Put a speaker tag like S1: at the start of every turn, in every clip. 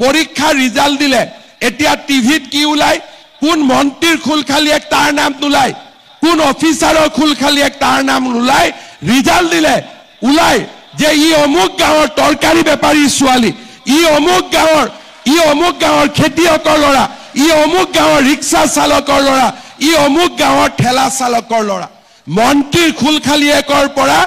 S1: পৰীক্ষাৰ ৰিজাল্ট দিলে এতিয়া টিভিত কি ওলাই কোন মন্ত্ৰীৰ খুলখালিয়েক তাৰ নাম নোলাই কোন অফিচাৰৰ খুলখালিয়েক তাৰ নাম নোলাই ৰিজাল্ট দিলে ওলাই যে ই অমুক গাঁৱৰ তৰকাৰী বেপাৰী ছোৱালী ই অমুক গাঁৱৰ খেতিয়কৰ ল'ৰা ই অমুক গাঁৱৰ ৰিক্সা চালকৰ ল'ৰা ই অমুক গাঁৱৰ ঠেলা চালকৰ ল'ৰা মন্ত্ৰীৰ খুলখালিয়েকৰ পৰা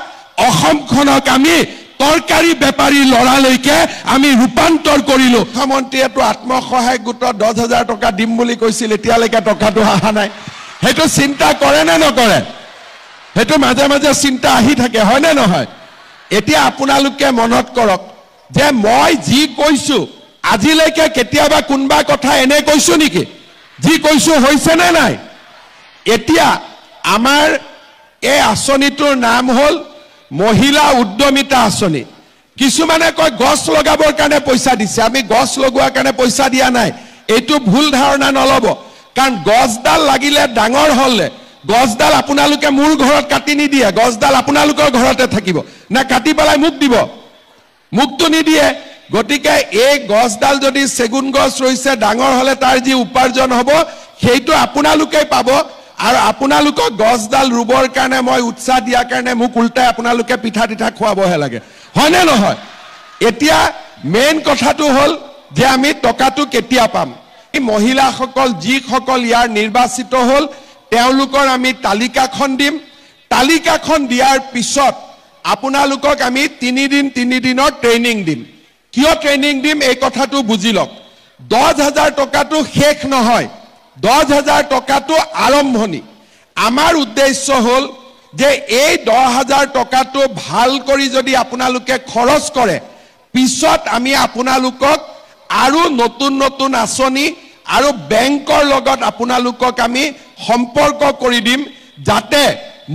S1: অসমখনক আমি তৰকাৰী বেপাৰী ল'ৰালৈকে আমি ৰূপান্তৰ কৰিলো মুখ্যমন্ত্ৰীয়েতো আত্মসহায়ক গোটত 10,000 টকা দিম বুলি কৈছিল এতিয়ালৈকে টকাটো অহা নাই হেতু চিন্তা কৰে নে নকৰে হেতু মাজে মাজে চিন্তা আহি থাকে হয় নে নহয় এতিয়া আপোনালোকে মনত কৰক যে মই যি কৈছো আজিলৈকে কেতিয়াবা কোনবা কথা এনে কৈছো নেকি যি কৈছো হৈছে নে নাই এতিয়া আমাৰ এই আঁচনিটোৰ নাম হল মহিলা উদ্যমিতা আঁচনি কিছুমানে কয় গছ লগাবৰ কাৰণে পইচা দিছে আমি গছ লগোৱাৰ কাৰণে পইচা দিয়া নাই এইটো ভুল ধাৰণা নলব কাৰণ গছডাল লাগিলে ডাঙৰ হলে গছডাল আপোনালোকে মোৰ ঘৰত কাটি নিদিয়ে গছডাল আপোনালোকৰ ঘৰতে থাকিব না কাটি পেলাই মোক দিব মুক্তো নিদিয়ে গতিকে এই গছডাল যদি সেগুন গছ ৰৈছে ডাঙৰ হলে তাৰ যি উপাৰ্জন হ'ব সেইটো আপোনালোকে পাব আৰু আপোনালোকক গছডাল ৰুবৰ কাৰণে মই উৎসাহ দিয়াৰ কাৰণে মোক উল্টাই আপোনালোকে পিঠা তিঠা খোৱাবহে লাগে হয়নে নহয় এতিয়া মেইন কথাটো হল যে আমি টকাটো কেতিয়া পাম এই মহিলাসকল যিসকল ইয়াৰ নিৰ্বাচিত হল তেওঁলোকৰ আমি তালিকাখন দিম তালিকাখন দিয়াৰ পিছত আপোনালোকক আমি 3 দিনৰ ট্ৰেইনিং দিম কিয় ট্ৰেইনিং দিম এই কথাটো বুজি লওক 10,000 টকাটো শেষ নহয় 10,000 টকাটো আৰম্ভণি আমাৰ উদ্দেশ্য হল যে এই 10,000 টকাটো ভাল কৰি যদি আপোনালোকে খৰচ কৰে পিছত আমি আপোনালোকক আৰু নতুন আঁচনি আৰু বেংকৰ লগত আপোনালোকক আমি সম্পৰ্ক কৰি দিম যাতে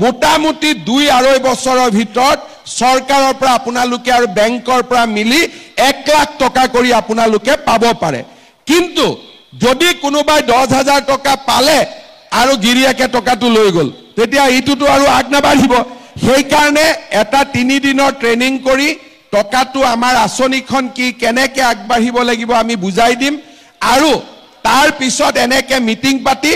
S1: মোটামুটি 2-2.5 বছৰৰ ভিতৰত চৰকাৰৰ পৰা আপোনালোকে আৰু বেংকৰ পৰা মিলি 1 লাখ টকা কৰি আপোনালোকে পাব পাৰে কিন্তু যদি কোনোবাই 10,000 টকা পালে আৰু গিৰিয়াকে টকাটো লৈ গল তেতিয়া এইটোতো আৰু আগ নাবাঢ়িব সেই কাৰণে এটা 3 দিনৰ ট্ৰেইনিং কৰি টকাটো আমাৰ আঁচনিখন কি কেনেকৈ আগবাঢ়িব লাগিব আমি বুজাই দিম আৰু তাৰ পিছত এনেকে মিটিং পাতি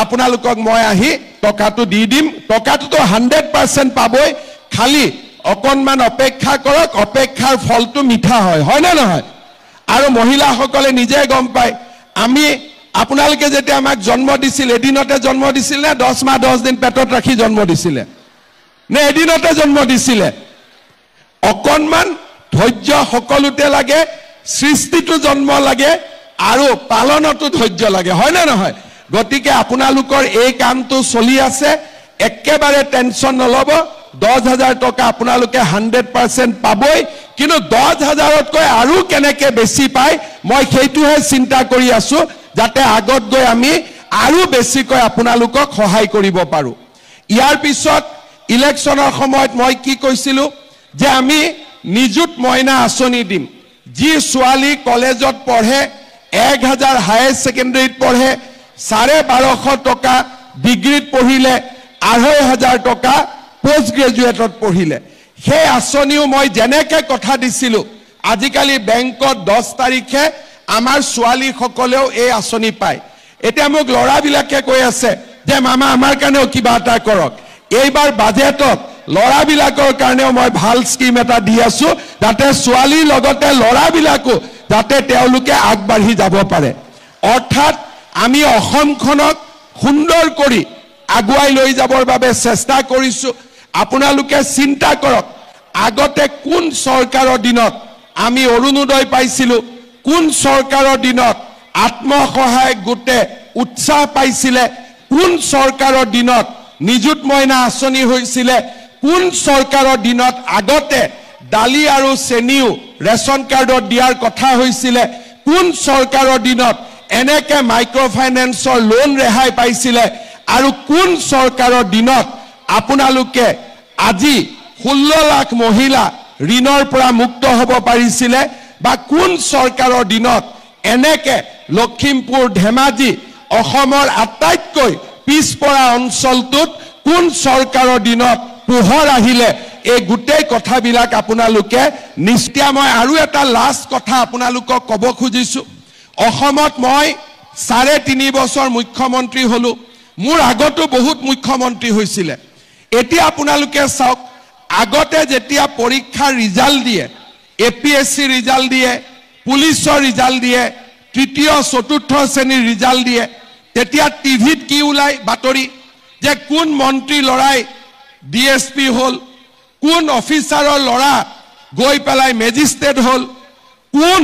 S1: আপোনালোকক মই আহি টকাটো দি দিম টকাটো 100% পাবই খালি অকনমান অপেক্ষা কৰক অপেক্ষাৰ ফলটো মিঠা হয় হয় না নহয় আৰু মহিলাসকলে নিজে গম পায় আমি আপোনালোকে যেতে আমাক জন্ম দিছিল এদিনতে জন্ম দিছিল না 10 মাহ 10 দিন পেটত ৰাখি জন্ম দিছিল নে এদিনতে জন্ম দিছিল অকনমান ধৈৰ্য সকলোতে লাগে সৃষ্টিটো জন্ম লাগে আৰু পালনটো ধৈৰ্য লাগে হয় না নহয় গতিকে আপোনালোকৰ এই কামটো চলি আছে একেবাৰে টেনচন নলব 10,000 টকা আপোনালোকে 100% পাবই কিন্তু 10,000তকৈ আৰু কেনেকৈ বেছি পায় মই সেইটোহে চিন্তা কৰি আছো যাতে আগত গৈ আমি আৰু বেছিকৈ আপোনালোকক সহায় কৰিব পাৰো ইয়াৰ পিছত ইলেকশ্যনৰ সময়ত মই কি কৈছিলো যে আমি নিযুত মইনা আঁচনি দিম যি ছোৱালী কলেজত পঢ়ে 1,000 হায়াৰ সেকেন্ডাৰীত পঢ়ে 1250 টকা ডিগ্ৰীত পঢ়িলে 2,500 টকা পোষ্ট গ্ৰেজুৱেটত পঢ়িলে সেই আঁচনিও মই যেনেকৈ কথা দিছিলো আজিকালি বেংকত 10 তাৰিখে আমাৰ ছোৱালী সকলেও এই আঁচনি পায় এতিয়া মোক লৰাবিলাকে কৈ আছে যে মামা আমাৰ কাৰণেও কিবা এটা কৰক এইবাৰ বাজেটত লৰাবিলাকৰ কাৰণেও মই ভাল স্কিম এটা দি আছো যাতে ছোৱালীৰ লগতে লৰাবিলাকো যাতে তেওঁলোকে আগবাঢ়ি যাব পাৰে অৰ্থাৎ আমি অসমখনক সুন্দৰ কৰি আগুৱাই লৈ যাবৰ বাবে চেষ্টা কৰিছো আপোনালোকে চিন্তা কৰক আগতে কোন চৰকাৰৰ দিনত আমি অৰুণোদয় পাইছিলো কোন চৰকাৰৰ দিনত আত্মসহায়ক গোটে উৎসাহ পাইছিলে কোন চৰকাৰৰ দিনত নিযুত মইনা আঁচনি হৈছিলে কোন চৰকাৰৰ দিনত আগতে দালি আৰু চেনিও ৰেশন কাৰ্ডত দিয়াৰ কথা হৈছিলে কোন চৰকাৰৰ দিনত এনেকে মাইক্ৰ ফাইনেন্সৰ লোন ৰেহাই পাইছিলে আৰু কোন চৰকাৰৰ দিনত আপোনালোকে আজি 16 লাখ মহিলা ঋণৰ পৰা মুক্ত হ'ব পাৰিছিলে বা কোন চৰকাৰৰ দিনত এনেকে লখিমপুৰ ধেমাজি অসমৰ আটাইতকৈ পিছপৰা অঞ্চলটোত কোন চৰকাৰৰ দিনত পোহৰ আহিলে এই গোটেই কথাবিলাক আপোনালোকে নিশ্চয় মই আৰু এটা লাষ্ট কথা আপোনালোকক ক'ব খুজিছো অসমত মই 3.5 বছৰ মুখ্যমন্ত্ৰী হলো মোৰ আগতো বহুত মুখ্যমন্ত্ৰী হৈছিল এতিয়া আপোনালোকে চাওক আগতে যেতিয়া পৰীক্ষাৰ ৰিজাল্ট দিয়ে এপিএসসি ৰিজাল্ট দিয়ে পুলিচৰ ৰিজাল্ট দিয়ে তৃতীয় চতুৰ্থ শ্ৰেণীৰ ৰিজাল্ট দিয়ে তেতিয়া টিভিত কি উলাই বাতৰি যে কোন মন্ত্ৰী লৰাই ডিএসপি হল কোন অফিচাৰৰ লৰা গৈ পেলাই মেজিস্ট্ৰেট হল কোন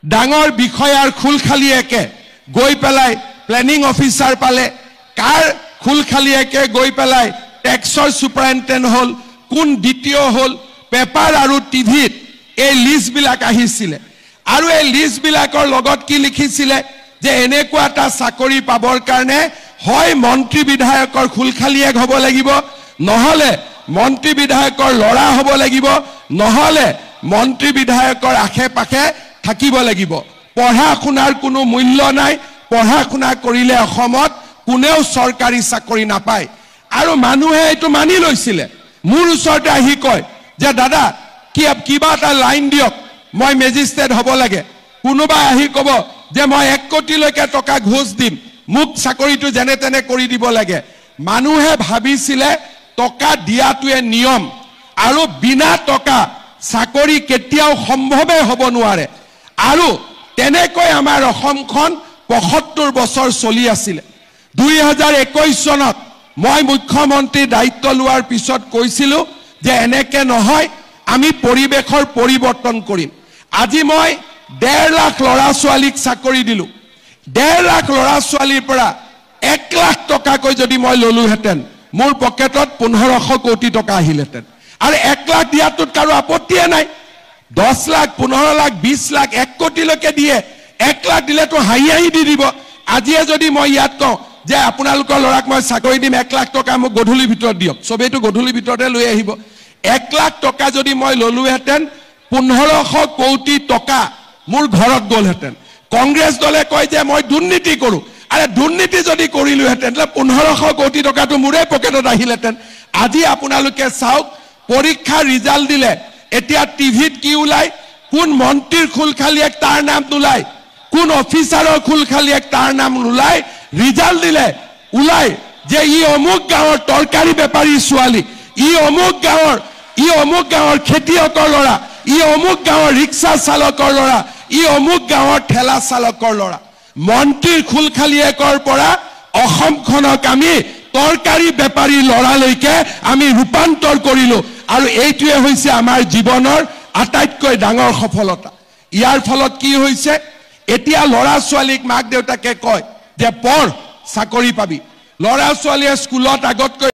S1: ডাঙৰ বিষয়াৰ খুলখালিয়েকে গৈ পেলাই প্লেনিং অফিচাৰ পালে কাৰ খুলখালিয়েকে গৈ পেলাই টেক্সৰ সুপাৰিনটেন্ডেন্ট হল কোন দ্বিতীয় হল পেপাৰ আৰু টিভিত এই লিষ্ট বিলাক আহিছিল আৰু এই লিষ্ট বিলাকৰ লগত কি লিখিছিল যে এনেকুৱা এটা চাকৰি পাবৰ কাৰণে হয় মন্ত্ৰী বিধায়কৰ খুলখালিয়েক হ'ব লাগিব নহলে মন্ত্ৰী বিধায়কৰ লৰা হ'ব লাগিব নহলে মন্ত্ৰী বিধায়কৰ আখে-পাখে থাকিব লাগিব পঢ়া শুনাৰ কোনো মূল্য নাই পঢ়া শুনা কৰিলে অসমত কোনেও চৰকাৰী চাকৰি নাপায় আৰু মানুহে এটো মানি লৈছিল মোৰ ওচৰতে আহি কয় যে দাদা কিবা এটা লাইন দিয়ক মই মেজিস্ট্ৰেট হ'ব লাগে কোনোবা আহি কব যে মই 1 কোটিলৈকে টকা ঘোষ দিম মুক চাকৰিটো জেনে তেনে কৰি দিব লাগে মানুহে ভাবিছিল টকা দিয়াটোৱে নিয়ম আৰু বিনা টকা চাকৰি কেতিয়াও সম্ভৱে হ'ব নোৱাৰে আৰু তেনেকৈ আমাৰ অসমখন 75 বছৰ চলি আছিল 2021 চনত মই মুখ্যমন্ত্ৰী দায়িত্ব লোৱাৰ পিছত কৈছিল যে এনেকে নহয় আমি পৰিবেশৰ পৰিৱৰ্তন কৰিম আজি মই 1.5 লাখ লৰা ছোৱালীক চাকৰি দিলো 1.5 লাখ লৰা ছোৱালীৰ পৰা 1 লাখ টকা কৈ যদি মই ললুহেতেন মোৰ পকেটত 1500 কোটি টকা আহিলেতেন আৰু 1 লাখ দিয়াটোত কাৰো আপত্তিয়ে নাই 10 লাখ 15 লাখ 20 লাখ 1 কোটিলৈকে দিয়ে 1 লাখ দিলেতো হাই দি দিব আজিয়ে যদি মই ইয়াত কওঁ যে আপোনালোকৰ লৰাক মই চাকৰি দিম 1 লাখ টকা মোক গধুলি ভিতৰত দিয়ক সবেইটো গধুলি ভিতৰতে লৈ আহিব 1 লাখ টকা যদি মই ললুহেতেন 1500 কোটি টকা মোৰ ঘৰত গলহেতেন কংগ্ৰেছ দলে কয় যে মই দুৰ্নীতি কৰো আৰে দুৰ্নীতি যদি কৰিলুহেতেন 1500 কোটি টকাটো মোৰে পকেটত আহিলেতেন আজি আপোনালোকে চাওক পৰীক্ষাৰ ৰিজাল্ট দিলে এতিয়া টিভিত কি উলাই কোন মন্ত্ৰীৰ খুলখালিয়েক তাৰ নাম নুলাই কোন অফিচাৰৰ খুলখালিয়েক তাৰ নাম নুলাই ৰিজাল্ট দিলে উলাই যে ই অমুক গাঁৱৰ তৰকাৰী বেপাৰী ছোৱালী ই অমুক গাঁৱৰ খেতিয়কৰ লৰা ই অমুক গাঁৱৰ ৰিক্সা চালকৰ লৰা ই অমুক গাঁৱৰ ঠেলা চালকৰ লৰা মন্ত্ৰীৰ খুলখালিয়েকৰ পৰা অসমখনক আমি তৰকাৰী বেপাৰী লৰালৈকে আমি ৰূপান্তৰ কৰিলো আৰু এইটোৱে হৈছে আমাৰ জীৱনৰ আটাইতকৈ ডাঙৰ সফলতা ইয়াৰ ফলত কি হৈছে এতিয়া লৰা ছোৱালীক মাক দেউতাকে কয় যে পঢ় চাকৰি পাবি লৰা ছোৱালীয়ে স্কুলত আগতকৈ